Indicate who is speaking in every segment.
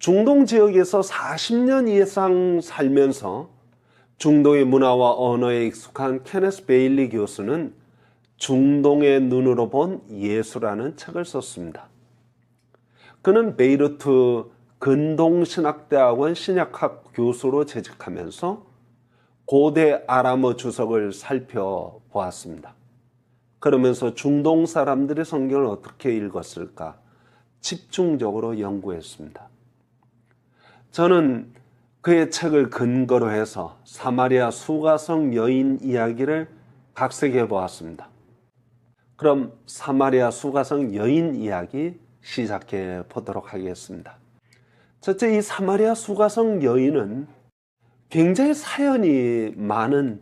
Speaker 1: 중동 지역에서 40년 이상 살면서 중동의 문화와 언어에 익숙한 케네스 베일리 교수는 중동의 눈으로 본 예수라는 책을 썼습니다. 그는 베이루트 근동신학대학원 신약학 교수로 재직하면서 고대 아람어 주석을 살펴보았습니다. 그러면서 중동 사람들이 성경을 어떻게 읽었을까 집중적으로 연구했습니다. 저는 그의 책을 근거로 해서 사마리아 수가성 여인 이야기를 각색해 보았습니다. 그럼 사마리아 수가성 여인 이야기 시작해 보도록 하겠습니다. 첫째, 이 사마리아 수가성 여인은 굉장히 사연이 많은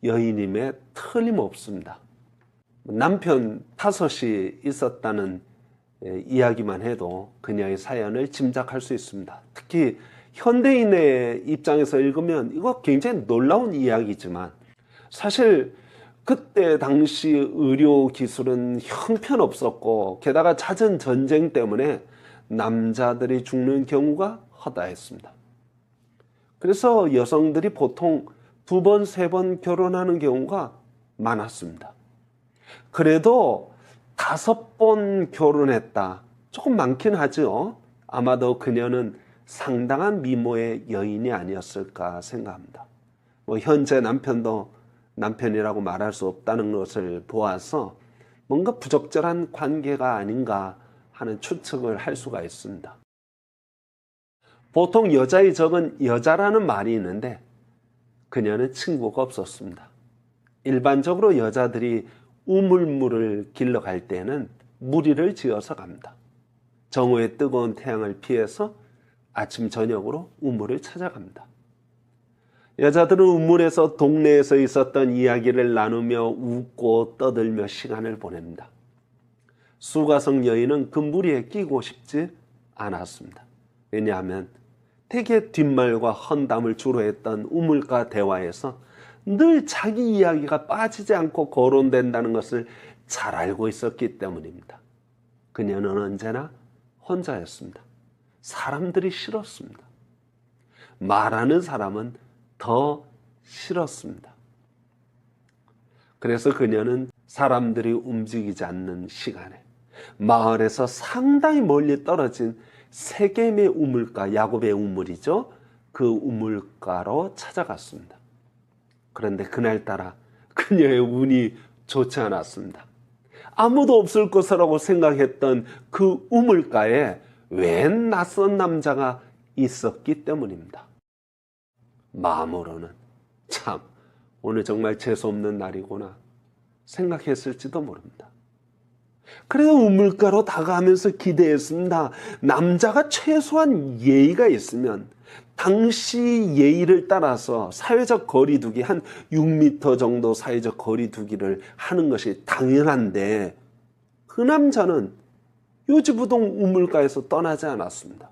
Speaker 1: 여인임에 틀림없습니다. 남편 5이 있었다는 이야기만 해도 그녀의 사연을 짐작할 수 있습니다. 특히 현대인의 입장에서 읽으면 이거 굉장히 놀라운 이야기지만 사실 그때 당시 의료 기술은 형편없었고 게다가 잦은 전쟁 때문에 남자들이 죽는 경우가 허다했습니다. 그래서 여성들이 보통 2번, 3번 결혼하는 경우가 많았습니다. 그래도 5번 결혼했다. 조금 많긴 하죠. 아마도 그녀는 상당한 미모의 여인이 아니었을까 생각합니다. 현재 남편도 남편이라고 말할 수 없다는 것을 보아서 뭔가 부적절한 관계가 아닌가 하는 추측을 할 수가 있습니다. 보통 여자의 적은 여자라는 말이 있는데 그녀는 친구가 없었습니다. 일반적으로 여자들이 우물물을 길러 갈 때는 무리를 지어서 갑니다. 정오의 뜨거운 태양을 피해서 아침 저녁으로 우물을 찾아갑니다. 여자들은 우물에서 동네에서 있었던 이야기를 나누며 웃고 떠들며 시간을 보냅니다. 수가성 여인은 그 무리에 끼고 싶지 않았습니다. 왜냐하면 대개 뒷말과 헌담을 주로 했던 우물가 대화에서 늘 자기 이야기가 빠지지 않고 거론된다는 것을 잘 알고 있었기 때문입니다. 그녀는 언제나 혼자였습니다. 사람들이 싫었습니다. 말하는 사람은 더 싫었습니다. 그래서 그녀는 사람들이 움직이지 않는 시간에 마을에서 상당히 멀리 떨어진 세겜의 우물가, 야곱의 우물이죠. 그 우물가로 찾아갔습니다. 그런데 그날따라 그녀의 운이 좋지 않았습니다. 아무도 없을 것이라고 생각했던 그 우물가에 웬 낯선 남자가 있었기 때문입니다. 마음으로는 참 오늘 정말 재수없는 날이구나 생각했을지도 모릅니다. 그래서 우물가로 다가가면서 기대했습니다. 남자가 최소한 예의가 있으면 당시 예의를 따라서 사회적 거리두기 한 6m 정도 사회적 거리두기를 하는 것이 당연한데 그 남자는 요지부동 우물가에서 떠나지 않았습니다.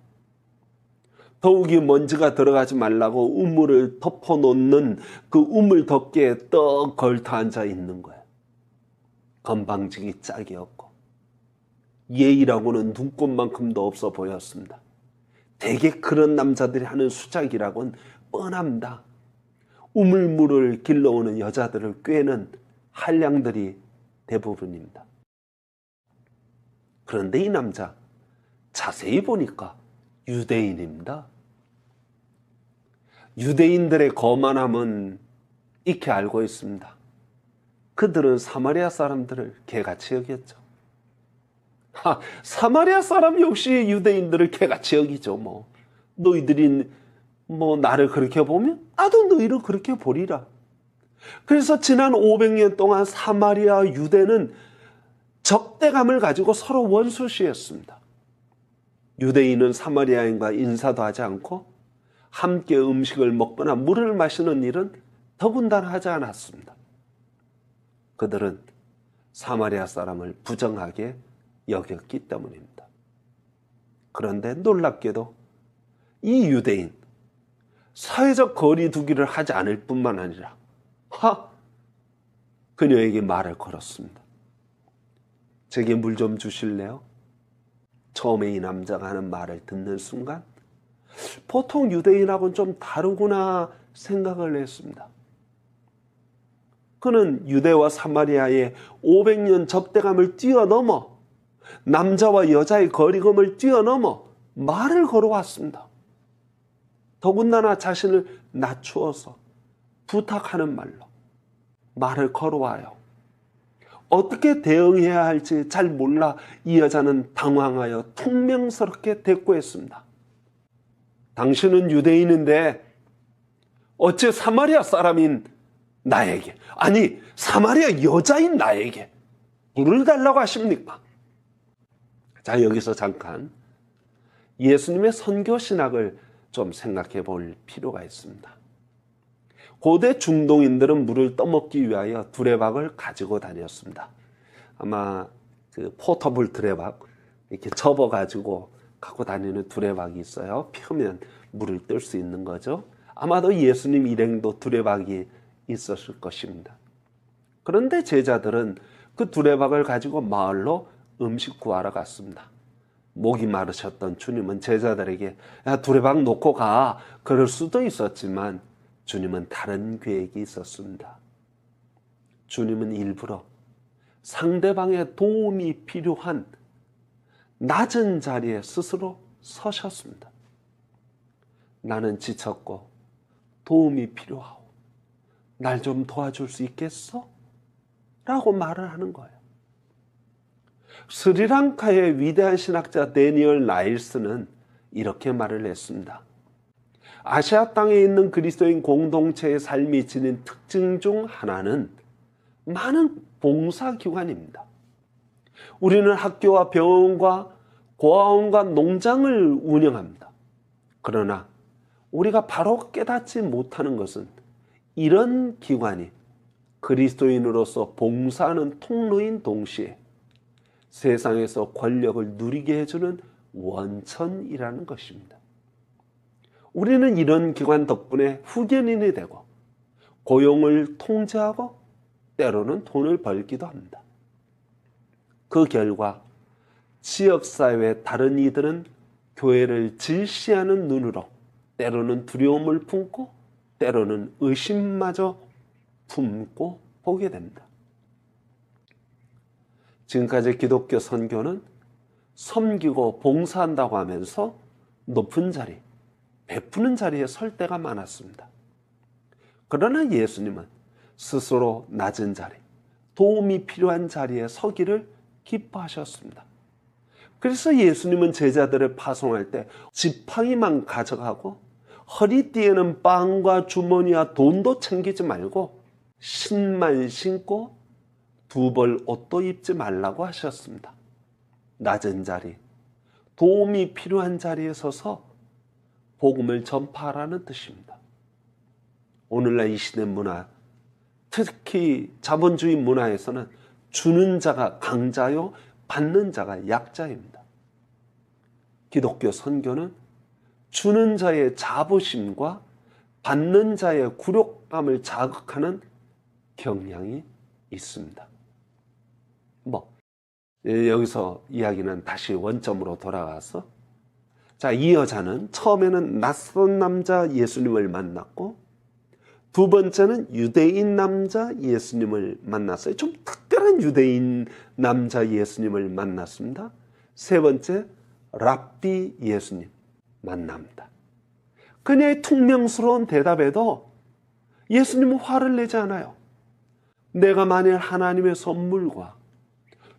Speaker 1: 더욱이 먼지가 들어가지 말라고 우물을 덮어놓는 그 우물 덮개에 떡 걸터 앉아 있는 거예요. 건방지기 짝이었고 예의라고는 눈꼽만큼도 없어 보였습니다. 대개 그런 남자들이 하는 수작이라고는 뻔합니다. 우물물을 길러오는 여자들을 꿰는 한량들이 대부분입니다. 그런데 이 남자 자세히 보니까 유대인입니다. 유대인들의 거만함은 익히 알고 있습니다. 그들은 사마리아 사람들을 개같이 여겼죠. 사마리아 사람 역시 유대인들을 개같이 여기죠. 너희들이 나를 그렇게 보면 나도 너희를 그렇게 보리라. 그래서 지난 500년 동안 사마리아 유대는 적대감을 가지고 서로 원수시했습니다. 유대인은 사마리아인과 인사도 하지 않고 함께 음식을 먹거나 물을 마시는 일은 더군다나 하지 않았습니다. 그들은 사마리아 사람을 부정하게 여겼기 때문입니다. 그런데 놀랍게도 이 유대인 사회적 거리두기를 하지 않을 뿐만 아니라 그녀에게 말을 걸었습니다. 제게 물 좀 주실래요? 처음에 이 남자가 하는 말을 듣는 순간 보통 유대인하고는 좀 다르구나 생각을 했습니다. 그는 유대와 사마리아의 500년 접대감을 뛰어넘어 남자와 여자의 거리감을 뛰어넘어 말을 걸어왔습니다. 더군다나 자신을 낮추어서 부탁하는 말로 말을 걸어와요. 어떻게 대응해야 할지 잘 몰라 이 여자는 당황하여 퉁명스럽게 대꾸했습니다. 당신은 유대인인데 어째 사마리아 사람인 나에게, 아니 사마리아 여자인 나에게 물을 달라고 하십니까? 자, 여기서 잠깐 예수님의 선교 신학을 좀 생각해 볼 필요가 있습니다. 고대 중동인들은 물을 떠먹기 위하여 두레박을 가지고 다녔습니다. 아마 그 포터블 두레박, 이렇게 접어가지고 갖고 다니는 두레박이 있어요. 펴면 물을 뜰 수 있는 거죠. 아마도 예수님 일행도 두레박이 있었을 것입니다. 그런데 제자들은 그 두레박을 가지고 마을로 음식 구하러 갔습니다. 목이 마르셨던 주님은 제자들에게 야, 두레박 놓고 가, 그럴 수도 있었지만 주님은 다른 계획이 있었습니다. 주님은 일부러 상대방의 도움이 필요한 낮은 자리에 스스로 서셨습니다. 나는 지쳤고 도움이 필요하오. 날 좀 도와줄 수 있겠어? 라고 말을 하는 거예요. 스리랑카의 위대한 신학자 데니얼 라일스는 이렇게 말을 했습니다. 아시아 땅에 있는 그리스도인 공동체의 삶이 지닌 특징 중 하나는 많은 봉사기관입니다. 우리는 학교와 병원과 고아원과 농장을 운영합니다. 그러나 우리가 바로 깨닫지 못하는 것은 이런 기관이 그리스도인으로서 봉사하는 통로인 동시에 세상에서 권력을 누리게 해주는 원천이라는 것입니다. 우리는 이런 기관 덕분에 후견인이 되고 고용을 통제하고 때로는 돈을 벌기도 합니다. 그 결과 지역사회의 다른 이들은 교회를 질시하는 눈으로 때로는 두려움을 품고 때로는 의심마저 품고 보게 됩니다. 지금까지 기독교 선교는 섬기고 봉사한다고 하면서 높은 자리, 베푸는 자리에 설 때가 많았습니다. 그러나 예수님은 스스로 낮은 자리, 도움이 필요한 자리에 서기를 기뻐하셨습니다. 그래서 예수님은 제자들을 파송할 때 지팡이만 가져가고 허리띠에는 빵과 주머니와 돈도 챙기지 말고 신만 신고 두 벌 옷도 입지 말라고 하셨습니다. 낮은 자리, 도움이 필요한 자리에 서서 복음을 전파하라는 뜻입니다. 오늘날 이 시대 문화, 특히 자본주의 문화에서는 주는 자가 강자요, 받는 자가 약자입니다. 기독교 선교는 주는 자의 자부심과 받는 자의 굴욕감을 자극하는 경향이 있습니다. 여기서 이야기는 다시 원점으로 돌아가서, 자, 이 여자는 처음에는 낯선 남자 예수님을 만났고, 두 번째는 유대인 남자 예수님을 만났어요. 좀 특별한 유대인 남자 예수님을 만났습니다. 세 번째, 랍비 예수님 만납니다. 그녀의 퉁명스러운 대답에도 예수님은 화를 내지 않아요. 내가 만일 하나님의 선물과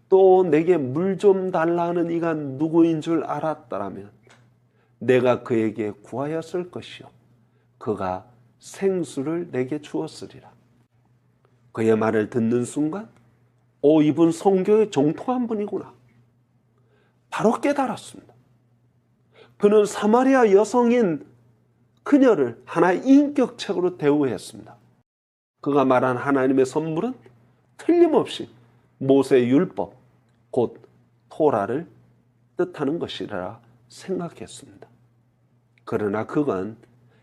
Speaker 1: 또 내게 물 좀 달라 하는 이가 누구인 줄 알았더라면 내가 그에게 구하였을 것이요 그가 생수를 내게 주었으리라. 그의 말을 듣는 순간 이분 성경에 정통한 분이구나. 바로 깨달았습니다. 그는 사마리아 여성인 그녀를 하나의 인격책으로 대우했습니다. 그가 말한 하나님의 선물은 틀림없이 모세의 율법, 곧 토라를 뜻하는 것이라 생각했습니다. 그러나 그건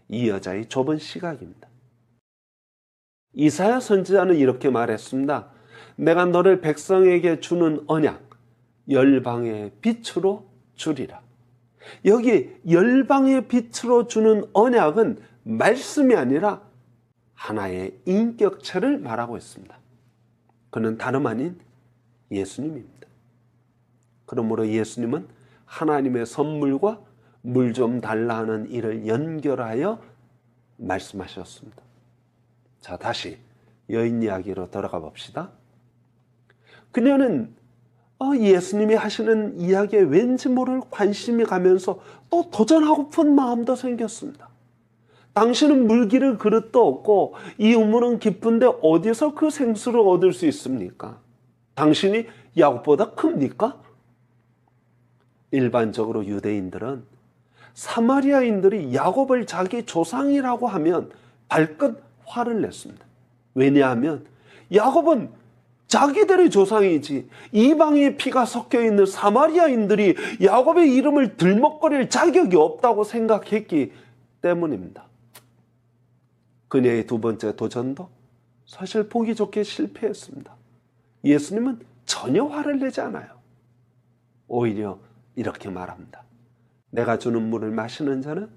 Speaker 1: 이 여자의 좁은 시각입니다. 이사야 선지자는 이렇게 말했습니다. 내가 너를 백성에게 주는 언약, 열방의 빛으로 주리라. 여기 열방의 빛으로 주는 언약은 말씀이 아니라 하나의 인격체를 말하고 있습니다. 그는 다름 아닌 예수님입니다. 그러므로 예수님은 하나님의 선물과 물 좀 달라 하는 일을 연결하여 말씀하셨습니다. 자, 다시 여인 이야기로 돌아가 봅시다. 그녀는 예수님이 하시는 이야기에 왠지 모를 관심이 가면서 또 도전하고픈 마음도 생겼습니다. 당신은 물기를 그릇도 없고 이 우물은 깊은데 어디서 그 생수를 얻을 수 있습니까? 당신이 야곱보다 큽니까? 일반적으로 유대인들은 사마리아인들이 야곱을 자기 조상이라고 하면 발끝 화를 냈습니다. 왜냐하면 야곱은 자기들의 조상이지 이방의 피가 섞여 있는 사마리아인들이 야곱의 이름을 들먹거릴 자격이 없다고 생각했기 때문입니다. 그녀의 두 번째 도전도 사실 보기 좋게 실패했습니다. 예수님은 전혀 화를 내지 않아요. 오히려 이렇게 말합니다. 내가 주는 물을 마시는 자는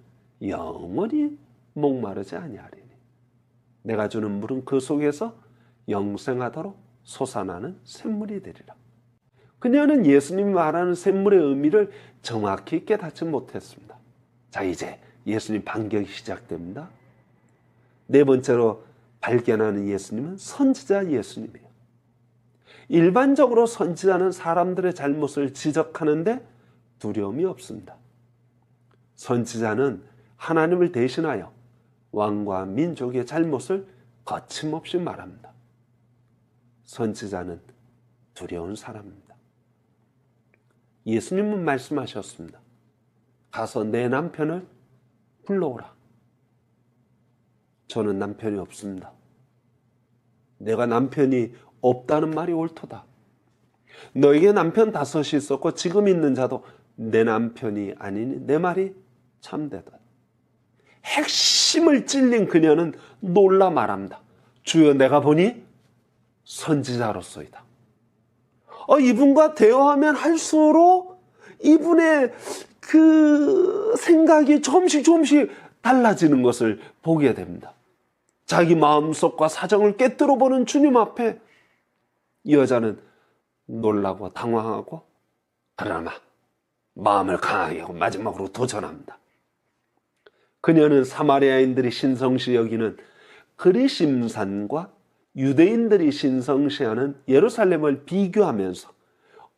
Speaker 1: 영원히 목마르지 아니하리니 내가 주는 물은 그 속에서 영생하도록 솟아나는 샘물이 되리라. 그녀는 예수님이 말하는 샘물의 의미를 정확히 깨닫지 못했습니다. 자, 이제 예수님 반격이 시작됩니다. 네 번째로 발견하는 예수님은 선지자 예수님이에요. 일반적으로 선지자는 사람들의 잘못을 지적하는데 두려움이 없습니다. 선지자는 하나님을 대신하여 왕과 민족의 잘못을 거침없이 말합니다. 선지자는 두려운 사람입니다. 예수님은 말씀하셨습니다. 가서 내 남편을 불러오라. 저는 남편이 없습니다. 내가 남편이 없다는 말이 옳도다. 너에게 남편 5이 있었고 지금 있는 자도 내 남편이 아니니 내 말이 참되다. 핵심을 찔린 그녀는 놀라 말합니다. 주여, 내가 보니 선지자로소이다. 이분과 대화하면 할수록 이분의 그 생각이 조금씩 달라지는 것을 보게 됩니다. 자기 마음속과 사정을 깨뜨려 보는 주님 앞에 이 여자는 놀라고 당황하고 그러나 마음을 강하게 하고 마지막으로 도전합니다. 그녀는 사마리아인들이 신성시 여기는 그리심산과 유대인들이 신성시하는 예루살렘을 비교하면서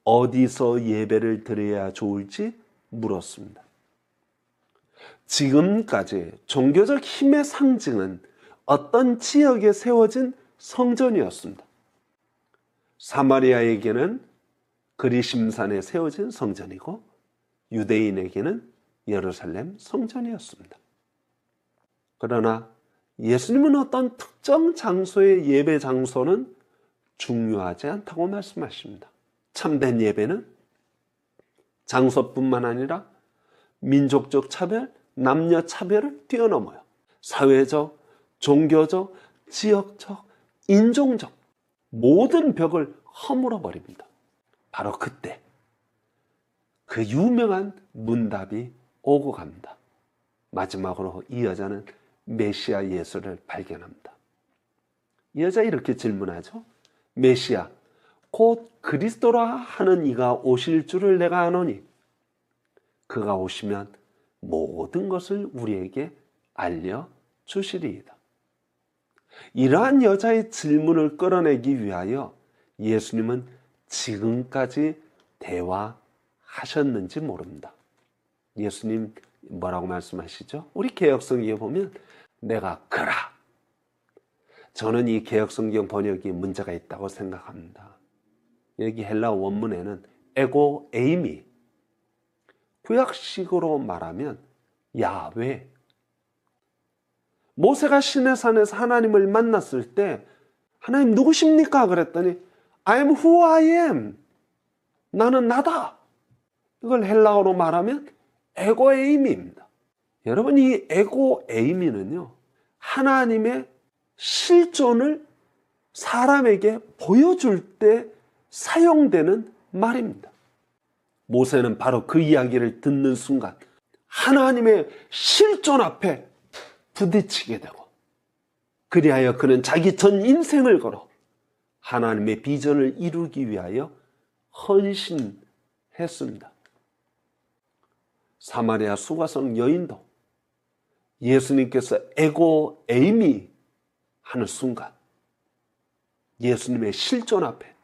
Speaker 1: 어디서 예배를 드려야 좋을지 물었습니다. 지금까지 종교적 힘의 상징은 어떤 지역에 세워진 성전이었습니다. 사마리아에게는 그리심산에 세워진 성전이고 유대인에게는 예루살렘 성전이었습니다. 그러나 예수님은 어떤 특정 장소의 예배 장소는 중요하지 않다고 말씀하십니다. 참된 예배는 장소뿐만 아니라 민족적 차별, 남녀 차별을 뛰어넘어요. 사회적, 종교적, 지역적, 인종적 모든 벽을 허물어 버립니다. 바로 그때 그 유명한 문답이 오고 갑니다. 마지막으로 이 여자는 메시아 예수를 발견합니다. 이 여자 이렇게 질문하죠. 메시아, 곧 그리스도라 하는 이가 오실 줄을 내가 아노니 그가 오시면 모든 것을 우리에게 알려주시리이다. 이러한 여자의 질문을 끌어내기 위하여 예수님은 지금까지 대화하셨는지 모릅니다. 예수님 뭐라고 말씀하시죠? 우리 개역성경에 보면 내가 그라. 저는 이 개역성경 번역이 문제가 있다고 생각합니다. 여기 헬라 원문에는 에고 에이미, 구약식으로 말하면 야훼. 모세가 시내산에서 하나님을 만났을 때 하나님 누구십니까? 그랬더니 I am who I am. 나는 나다. 이걸 헬라어로 말하면 에고 에이미입니다. 여러분, 이 에고 에이미는요, 하나님의 실존을 사람에게 보여줄 때 사용되는 말입니다. 모세는 바로 그 이야기를 듣는 순간 하나님의 실존 앞에 부딪히게 되고, 그리하여 그는 자기 전 인생을 걸어 하나님의 비전을 이루기 위하여 헌신했습니다. 사마리아 수가성 여인도 예수님께서 에고 에이미 하는 순간 예수님의 실존 앞에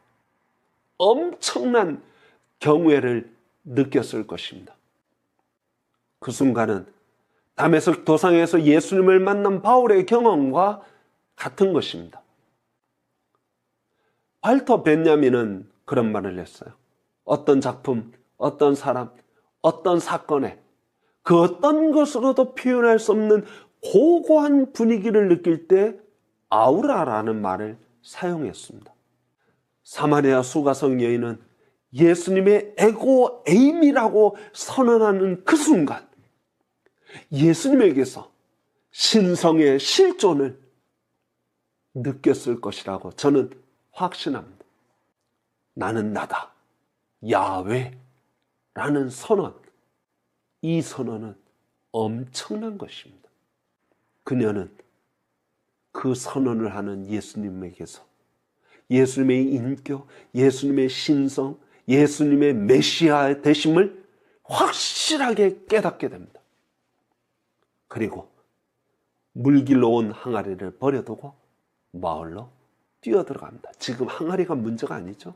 Speaker 1: 엄청난 경외를 느꼈을 것입니다. 그 순간은 다메섹 도상에서 예수님을 만난 바울의 경험과 같은 것입니다. 발터 벤야민은 그런 말을 했어요. 어떤 작품, 어떤 사람, 어떤 사건에 그 어떤 것으로도 표현할 수 없는 고고한 분위기를 느낄 때 아우라라는 말을 사용했습니다. 사마리아 수가성 여인은 예수님의 에고 에임이라고 선언하는 그 순간 예수님에게서 신성의 실존을 느꼈을 것이라고 저는 확신합니다. 나는 나다, 야훼라는 선언, 이 선언은 엄청난 것입니다. 그녀는 그 선언을 하는 예수님에게서 예수님의 인격, 예수님의 신성, 예수님의 메시아 되심을 확실하게 깨닫게 됩니다. 그리고 물길로 온 항아리를 버려두고 마을로 뛰어들어갑니다. 지금 항아리가 문제가 아니죠.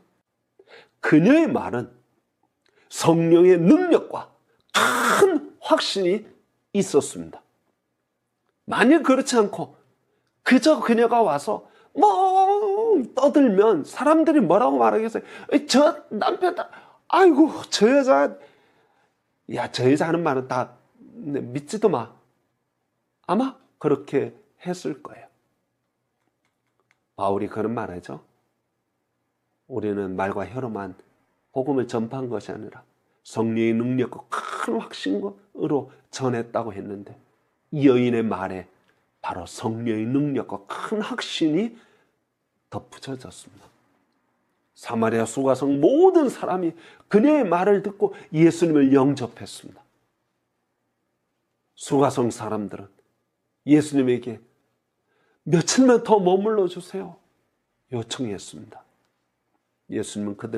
Speaker 1: 그녀의 말은 성령의 능력과 큰 확신이 있었습니다. 만약 그렇지 않고 그저 그녀가 와서 떠들면 사람들이 뭐라고 말하겠어요? 저 남편, 아이고 저 여자, 야 저 여자 하는 말은 다 믿지도 마. 아마 그렇게 했을 거예요. 바울이 그런 말하죠. 우리는 말과 혀로만 복음을 전파한 것이 아니라 성령의 능력과 큰 확신으로 전했다고 했는데, 이 여인의 말에 바로 성령의 능력과 큰 확신이 덧붙여졌습니다. 사마리아 수가성 모든 사람이 그녀의 말을 듣고 예수님을 영접했습니다. 수가성 사람들은 예수님에게 며칠만 더 머물러 주세요 요청했습니다. 예수님은 그들의